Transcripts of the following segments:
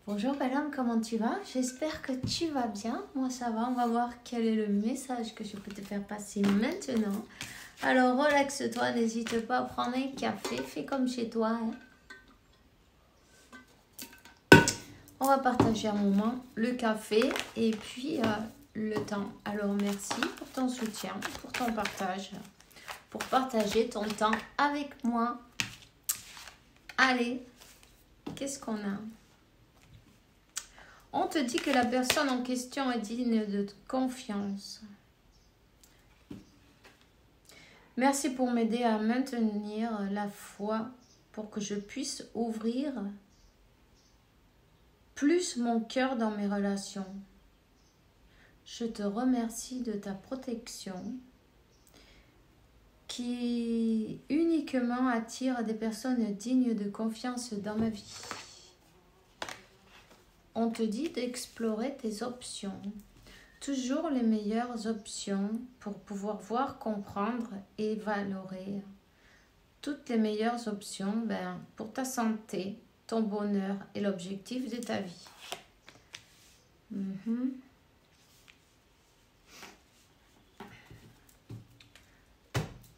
Bonjour belle homme, comment tu vas? J'espère que tu vas bien. Moi ça va, on va voir quel est le message que je peux te faire passer maintenant. Alors relaxe-toi, n'hésite pas à prendre un café, fais comme chez toi. On va partager un moment, le café et puis le temps. Alors merci pour ton soutien, pour ton partage, pour partager ton temps avec moi. Allez, qu'est-ce qu'on a? On te dit que la personne en question est digne de confiance. Merci pour m'aider à maintenir la foi pour que je puisse ouvrir plus mon cœur dans mes relations. Je te remercie de ta protection qui uniquement attire des personnes dignes de confiance dans ma vie. On te dit d'explorer tes options. Toujours les meilleures options pour pouvoir voir, comprendre et valorer. Toutes les meilleures options pour ta santé, ton bonheur et l'objectif de ta vie.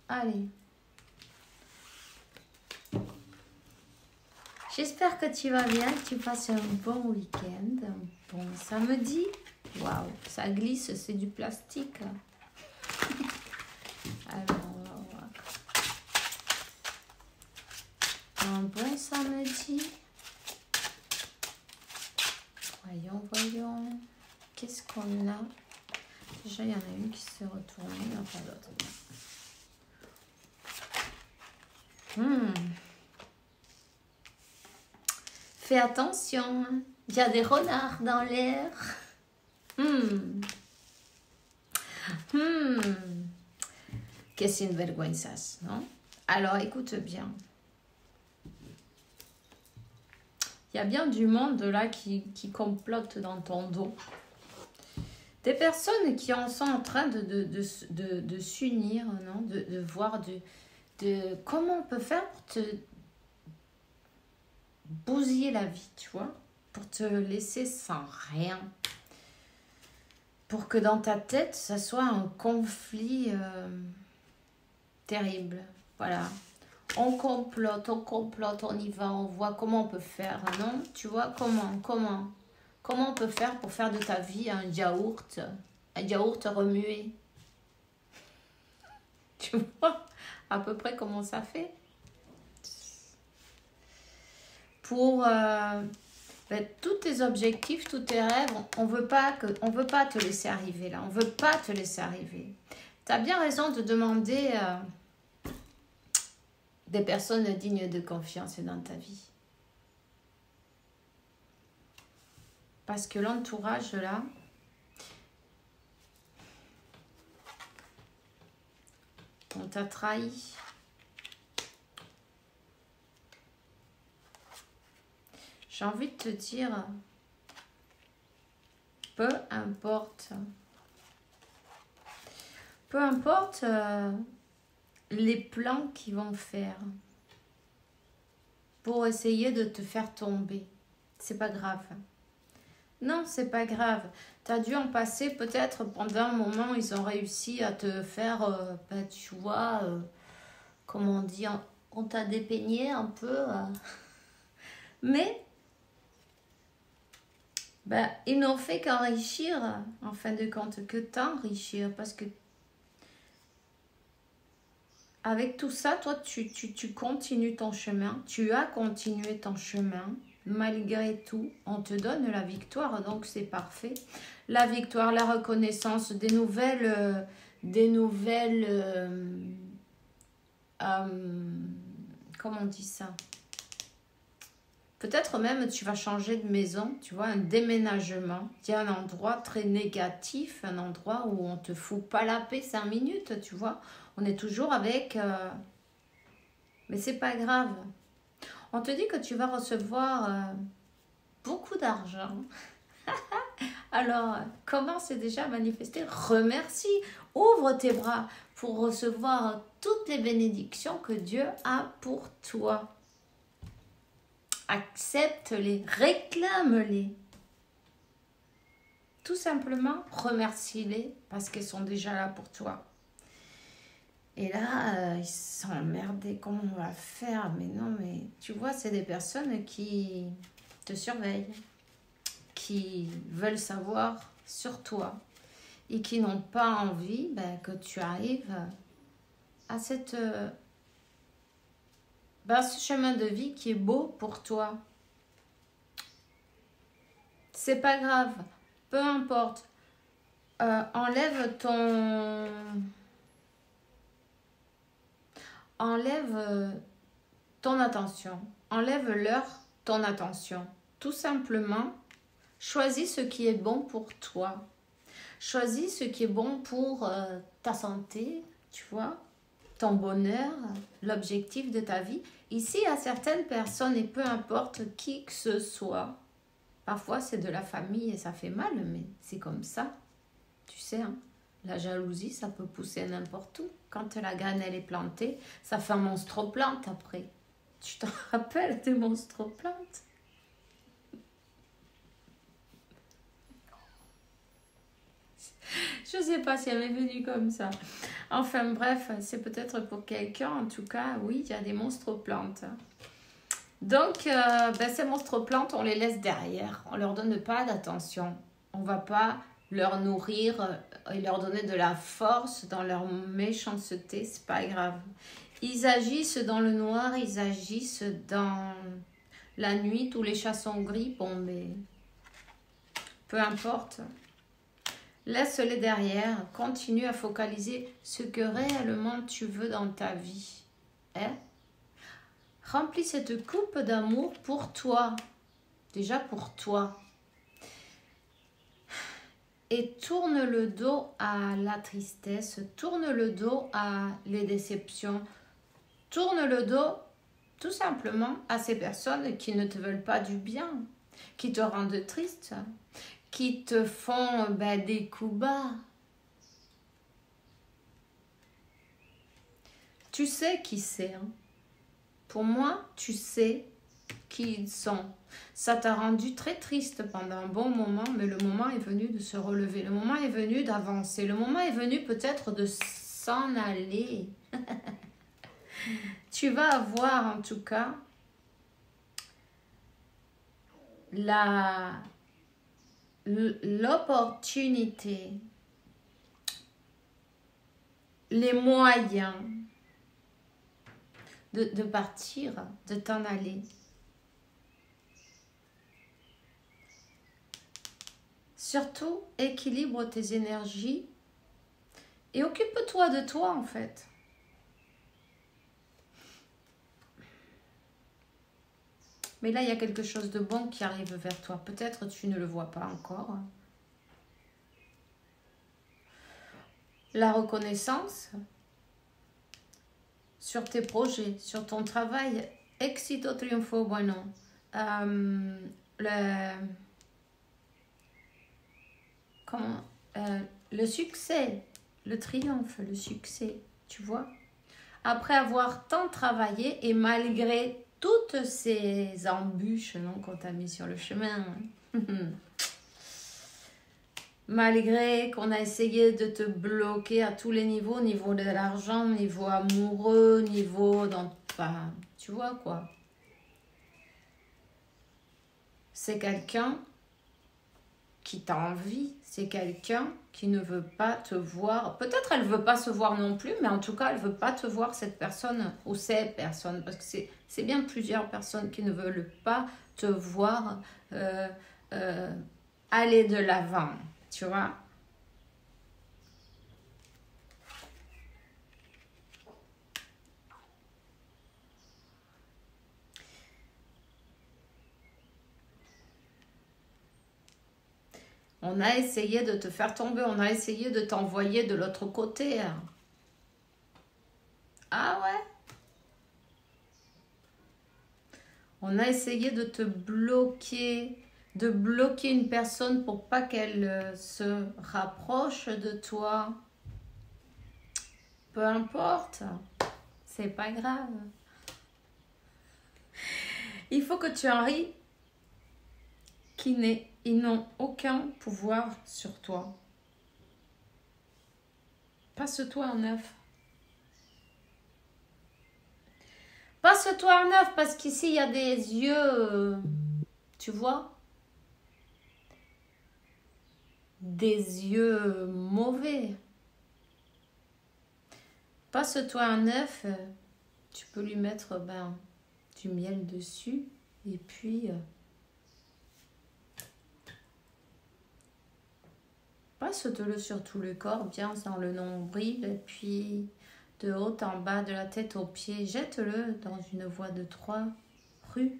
Allez. J'espère que tu vas bien, que tu passes un bon week-end, un bon samedi. Waouh, ça glisse, c'est du plastique. Alors, on va voir. Un bon samedi. Voyons. Qu'est-ce qu'on a? Déjà, il y en a une qui s'est retournée, il n'y en a pas d'autre. Fais attention, il y a des renards dans l'air. Que c'est une vergüenzas, non? Alors, écoute bien. Il y a bien du monde là qui complote dans ton dos. Des personnes qui en sont en train de s'unir, non? De voir comment on peut faire pour te bousiller la vie, tu vois, pour te laisser sans rien, pour que dans ta tête ça soit un conflit terrible. Voilà, on complote, on y va, on voit comment on peut faire, non? Tu vois, comment on peut faire pour faire de ta vie un yaourt remué. Tu vois à peu près comment ça fait? Pour tous tes objectifs, tous tes rêves, on veut pas te laisser arriver là. On veut pas te laisser arriver. Tu as bien raison de demander des personnes dignes de confiance dans ta vie. Parce que l'entourage là, on t'a trahi. J'ai envie de te dire, peu importe les plans qu'ils vont faire pour essayer de te faire tomber, c'est pas grave. Non, c'est pas grave. Tu as dû en passer peut-être pendant un moment, ils ont réussi à te faire, tu vois, comment on dit, on t'a dépeigné un peu. Mais ils n'ont fait qu'enrichir, en fin de compte, que t'enrichir. Parce que avec tout ça, toi, tu continues ton chemin. Tu as continué ton chemin. Malgré tout, on te donne la victoire. Donc, c'est parfait. La victoire, la reconnaissance, des nouvelles comment on dit ça? Peut-être même tu vas changer de maison, tu vois, un déménagement. Il y a un endroit très négatif, un endroit où on te fout pas la paix 5 minutes, tu vois. On est toujours avec... Mais c'est pas grave. On te dit que tu vas recevoir beaucoup d'argent. Alors, commence déjà à manifester. Remercie. Ouvre tes bras pour recevoir toutes les bénédictions que Dieu a pour toi. Accepte-les, réclame-les. Tout simplement, remercie-les parce qu'ils sont déjà là pour toi. Et là, ils sont emmerdés, comment on va faire? Mais non, mais tu vois, c'est des personnes qui te surveillent, qui veulent savoir sur toi et qui n'ont pas envie que tu arrives à ce chemin de vie qui est beau pour toi. C'est pas grave, peu importe. Enlève ton attention. Enlève-leur ton attention. Tout simplement, choisis ce qui est bon pour toi. Choisis ce qui est bon pour ta santé, tu vois, ton bonheur, l'objectif de ta vie. Ici, à certaines personnes, et peu importe qui que ce soit, parfois c'est de la famille et ça fait mal, mais c'est comme ça. Tu sais, hein, la jalousie, ça peut pousser n'importe où. Quand la graine, elle est plantée, ça fait un monstre-plante après. Tu t'en rappelles des monstres-plantes? Je sais pas si elle m'est venue comme ça. Enfin bref, c'est peut-être pour quelqu'un. En tout cas, oui, il y a des monstres-plantes. Donc, ces monstres-plantes, on les laisse derrière. On leur donne pas d'attention. On va pas leur nourrir et leur donner de la force dans leur méchanceté. C'est pas grave. Ils agissent dans le noir, ils agissent dans la nuit, tous les chats sont gris. Bon, mais peu importe. Laisse-les derrière. Continue à focaliser ce que réellement tu veux dans ta vie. Hein? Remplis cette coupe d'amour pour toi. Déjà pour toi. Et tourne le dos à la tristesse. Tourne le dos à les déceptions. Tourne le dos tout simplement à ces personnes qui ne te veulent pas du bien. Qui te rendent triste. Qui te font des coups bas. Tu sais qui c'est. Hein? Pour moi, tu sais qui ils sont. Ça t'a rendu très triste pendant un bon moment, mais le moment est venu de se relever. Le moment est venu d'avancer. Le moment est venu peut-être de s'en aller. Tu vas avoir en tout cas l'opportunité, les moyens de partir, de t'en aller. Surtout, équilibre tes énergies et occupe-toi de toi en fait. Mais là, il y a quelque chose de bon qui arrive vers toi. Peut-être tu ne le vois pas encore. La reconnaissance sur tes projets, sur ton travail. Éxito, triunfo, bueno. Le succès, le triomphe, le succès, tu vois. Après avoir tant travaillé et malgré toutes ces embûches qu'on t'a mis sur le chemin, malgré qu'on a essayé de te bloquer à tous les niveaux, niveau de l'argent, niveau amoureux, niveau tu vois quoi. C'est quelqu'un qui t'a envie, c'est quelqu'un qui ne veut pas te voir. Peut-être elle ne veut pas se voir non plus, mais en tout cas, elle ne veut pas te voir, cette personne ou ces personnes. Parce que c'est bien plusieurs personnes qui ne veulent pas te voir aller de l'avant, tu vois. On a essayé de te faire tomber, on a essayé de t'envoyer de l'autre côté. Ah ouais? On a essayé de te bloquer, de bloquer une personne pour pas qu'elle se rapproche de toi. Peu importe, c'est pas grave. Il faut que tu en ris ils n'ont aucun pouvoir sur toi. Passe-toi en neuf. Passe-toi en neuf parce qu'ici il y a des yeux, tu vois, des yeux mauvais. Passe-toi en neuf, tu peux lui mettre du miel dessus et puis passe-te-le sur tout le corps, bien dans le nombril et puis de haut en bas, de la tête aux pieds. Jette-le dans une voie de 3 rues.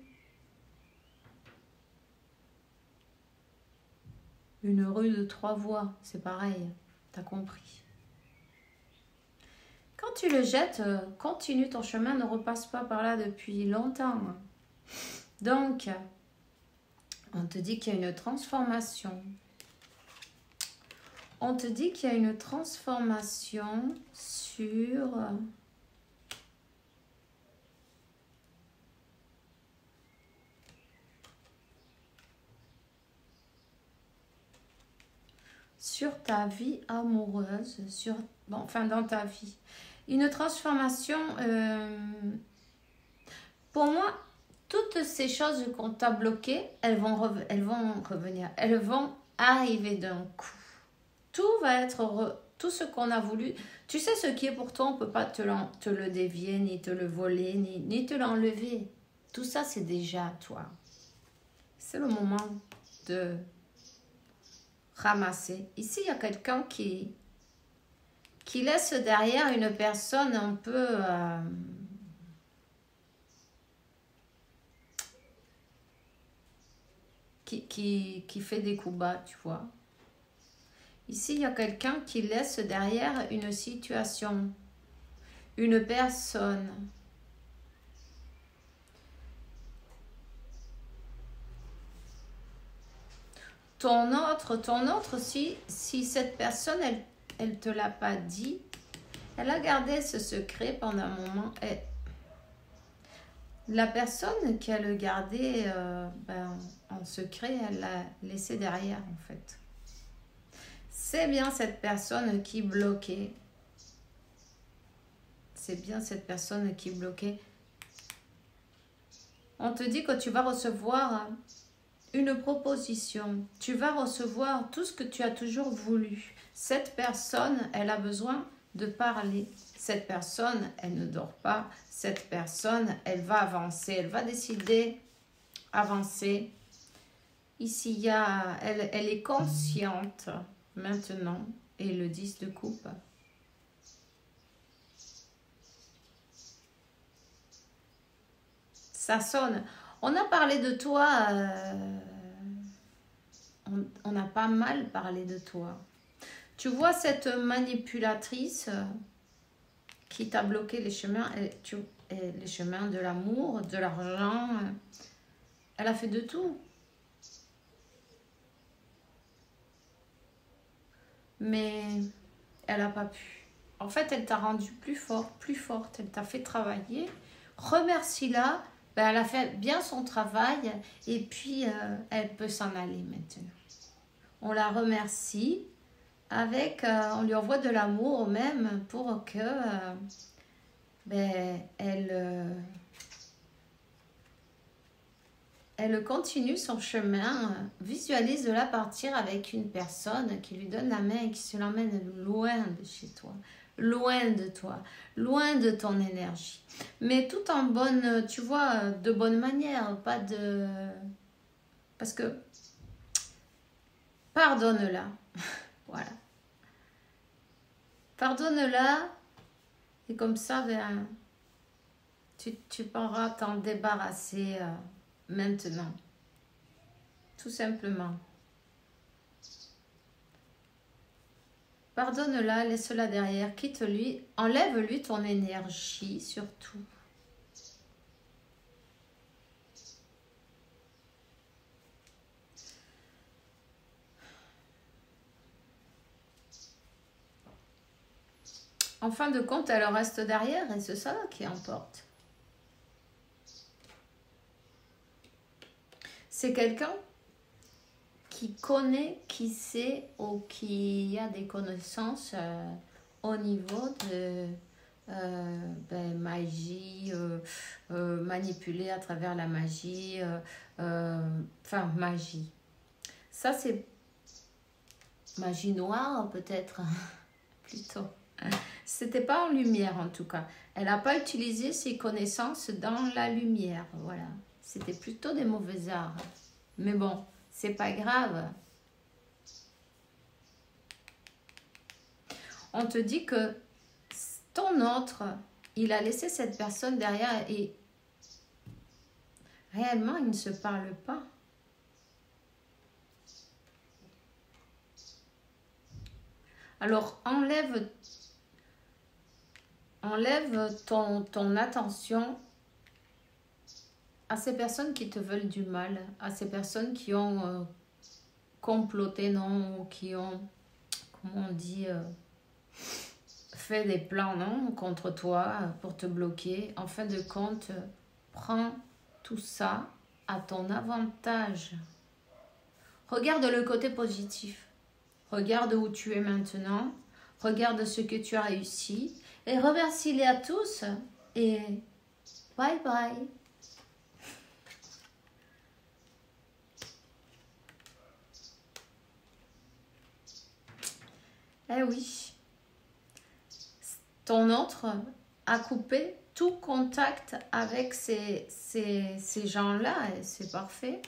Une rue de 3 voies, c'est pareil, t'as compris. Quand tu le jettes, continue ton chemin, ne repasse pas par là depuis longtemps. Donc, on te dit qu'il y a une transformation. On te dit qu'il y a une transformation sur ta vie amoureuse, dans ta vie. Une transformation, pour moi, toutes ces choses qu'on t'a bloquées, elles vont revenir, elles vont arriver d'un coup. Tout va être, tout ce qu'on a voulu, tu sais ce qui est pour toi, on ne peut pas te le dévier, ni te le voler, ni te l'enlever. Tout ça, c'est déjà toi. C'est le moment de ramasser. Ici, il y a quelqu'un qui laisse derrière une personne un peu... qui fait des coups bas, tu vois. Ici, il y a quelqu'un qui laisse derrière une situation, une personne. Ton autre, si cette personne, elle te l'a pas dit, elle a gardé ce secret pendant un moment. La personne qui a le gardé en secret, elle l'a laissé derrière en fait. C'est bien cette personne qui bloquait. C'est bien cette personne qui bloquait. On te dit que tu vas recevoir une proposition. Tu vas recevoir tout ce que tu as toujours voulu. Cette personne, elle a besoin de parler. Cette personne, elle ne dort pas. Cette personne, elle va avancer. Elle va décider avancer. Ici, elle est consciente maintenant. Et le 10 de coupe. Ça sonne. On a parlé de toi. On a pas mal parlé de toi. Tu vois cette manipulatrice qui t'a bloqué les chemins, les chemins de l'amour, de l'argent. Elle a fait de tout. Mais elle n'a pas pu. En fait, elle t'a rendu plus fort, plus forte. Elle t'a fait travailler. Remercie-la. Elle a fait bien son travail et puis elle peut s'en aller maintenant. On la remercie avec, on lui envoie de l'amour même pour que elle continue son chemin, visualise-la partir avec une personne qui lui donne la main et qui se l'emmène loin de chez toi, loin de toi, loin de ton énergie. Mais tout en bonne, tu vois, de bonne manière, pas de... Parce que, pardonne-la, voilà. Pardonne-la, et comme ça, tu pourras t'en débarrasser maintenant. Tout simplement. Pardonne-la, laisse-la derrière, quitte-lui, enlève-lui ton énergie surtout. En fin de compte, elle reste derrière et c'est ça qui importe. c'est quelqu'un qui connaît, qui sait ou qui a des connaissances au niveau de magie, manipuler à travers la magie, enfin magie. Ça c'est magie noire peut-être, plutôt. C'était pas en lumière en tout cas. Elle n'a pas utilisé ses connaissances dans la lumière, voilà. C'était plutôt des mauvais arts. Mais bon, c'est pas grave. On te dit que ton autre, il a laissé cette personne derrière et réellement, ils ne se parlent pas. Alors, enlève ton attention à ces personnes qui te veulent du mal, à ces personnes qui ont comploté, non, qui ont, comment on dit, fait des plans, non, contre toi, pour te bloquer. En fin de compte, prends tout ça à ton avantage. Regarde le côté positif. Regarde où tu es maintenant. Regarde ce que tu as réussi. Et remercie-les à tous. Et bye bye. Eh oui. Ton autre a coupé tout contact avec ces gens-là. Et c'est parfait.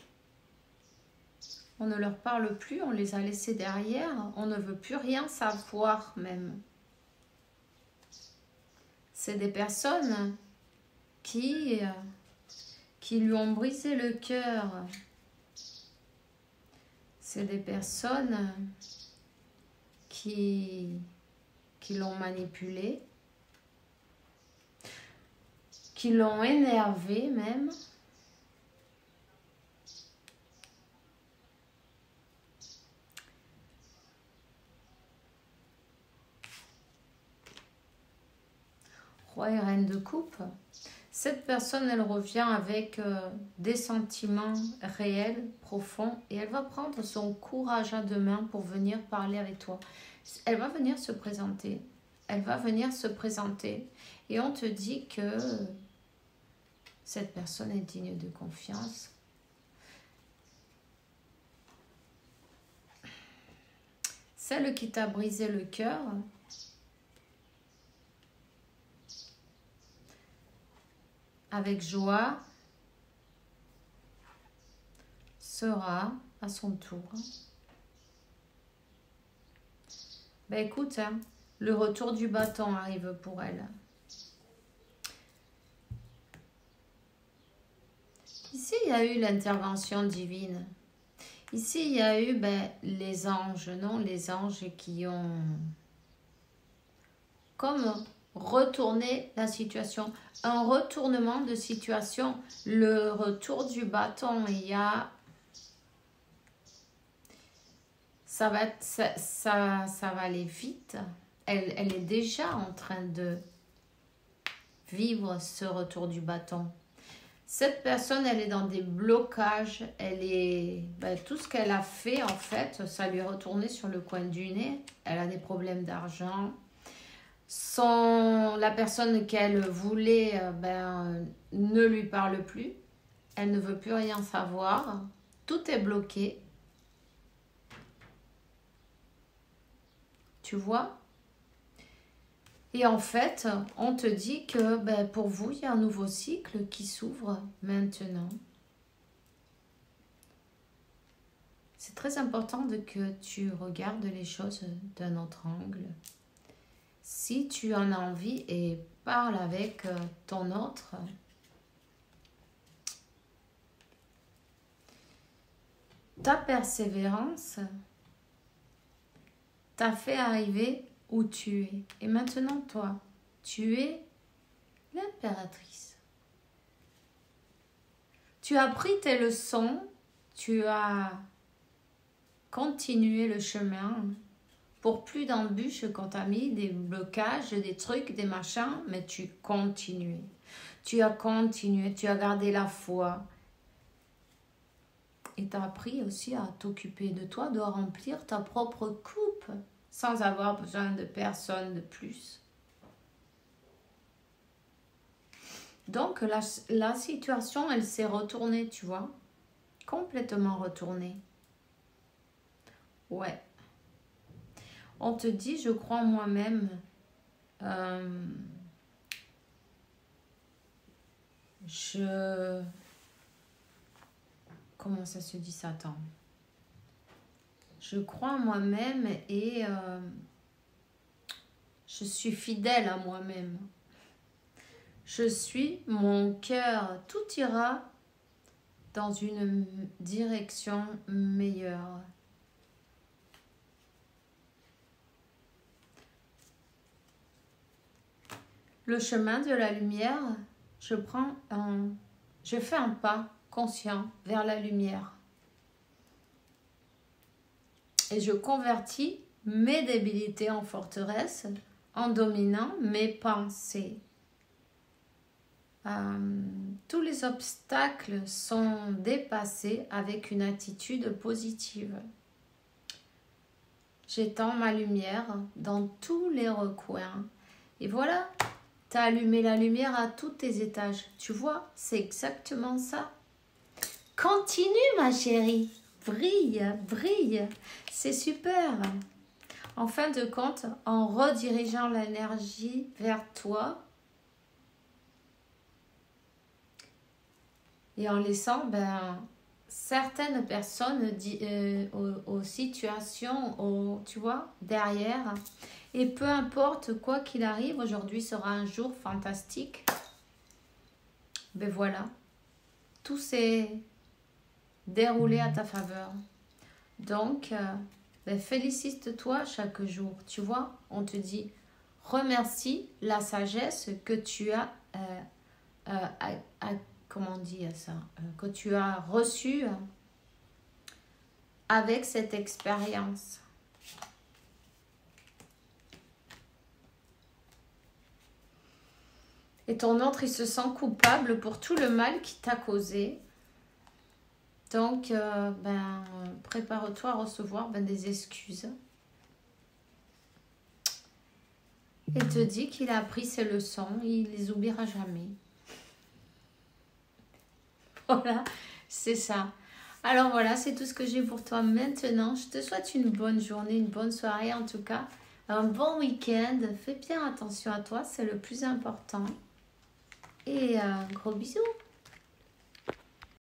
On ne leur parle plus, on les a laissés derrière. On ne veut plus rien savoir même. C'est des personnes qui lui ont brisé le cœur. C'est des personnes qui l'ont manipulé, qui l'ont énervé même. Roi et reine de coupe. Cette personne, elle revient avec des sentiments réels, profonds, et elle va prendre son courage à deux mains pour venir parler avec toi. Elle va venir se présenter. Elle va venir se présenter. Et on te dit que cette personne est digne de confiance. Celle qui t'a brisé le cœur, avec joie, sera à son tour. Ben écoute, hein, le retour du bâton arrive pour elle. Ici, il y a eu l'intervention divine. Ici, il y a eu les anges, non? Les anges qui ont comme retourné la situation. Un retournement de situation. Le retour du bâton, il y a... Ça va aller vite. Elle est déjà en train de vivre ce retour du bâton. Cette personne, elle est dans des blocages. Elle est... tout ce qu'elle a fait, en fait, ça lui est retourné sur le coin du nez. Elle a des problèmes d'argent. La personne qu'elle voulait ne lui parle plus. Elle ne veut plus rien savoir. Tout est bloqué. Tu vois? Et en fait, on te dit que pour vous, il y a un nouveau cycle qui s'ouvre maintenant. C'est très important que tu regardes les choses d'un autre angle. Si tu en as envie et parle avec ton autre, ta persévérance t'a fait arriver où tu es. Et maintenant, toi, tu es l'impératrice. Tu as pris tes leçons, tu as continué le chemin pour plus d'embûches qu'on t'a mis, des blocages, des trucs, des machins, mais tu continues. Tu as continué, tu as gardé la foi. et t'as appris aussi à t'occuper de toi, de remplir ta propre coupe sans avoir besoin de personne de plus. Donc la situation, elle s'est retournée, tu vois, complètement retournée. Ouais. On te dit, je crois en moi-même. Comment ça se dit ça? Attends. Je crois en moi-même et je suis fidèle à moi-même. Je suis mon cœur. Tout ira dans une direction meilleure. Le chemin de la lumière, je fais un pas conscient vers la lumière. Et je convertis mes débilités en forteresse en dominant mes pensées. Tous les obstacles sont dépassés avec une attitude positive. J'étends ma lumière dans tous les recoins. Et voilà, tu as allumé la lumière à tous tes étages. Tu vois, c'est exactement ça. Continue ma chérie. Brille, brille. C'est super. En fin de compte, en redirigeant l'énergie vers toi et en laissant certaines personnes aux situations, tu vois, derrière. Et peu importe quoi qu'il arrive, aujourd'hui sera un jour fantastique. Ben voilà, tout s'est déroulé à ta faveur. Donc, félicite-toi chaque jour. Tu vois, on te dit, remercie la sagesse que tu as, comment on dit ça, que tu as reçue avec cette expérience. Et ton autre, il se sent coupable pour tout le mal qu'il t'a causé. Donc, prépare-toi à recevoir des excuses. Et te dit qu'il a appris ses leçons, il les oubliera jamais. Voilà, c'est ça. Alors voilà, c'est tout ce que j'ai pour toi maintenant. Je te souhaite une bonne journée, une bonne soirée en tout cas. Un bon week-end. Fais bien attention à toi, c'est le plus important. Et gros bisous.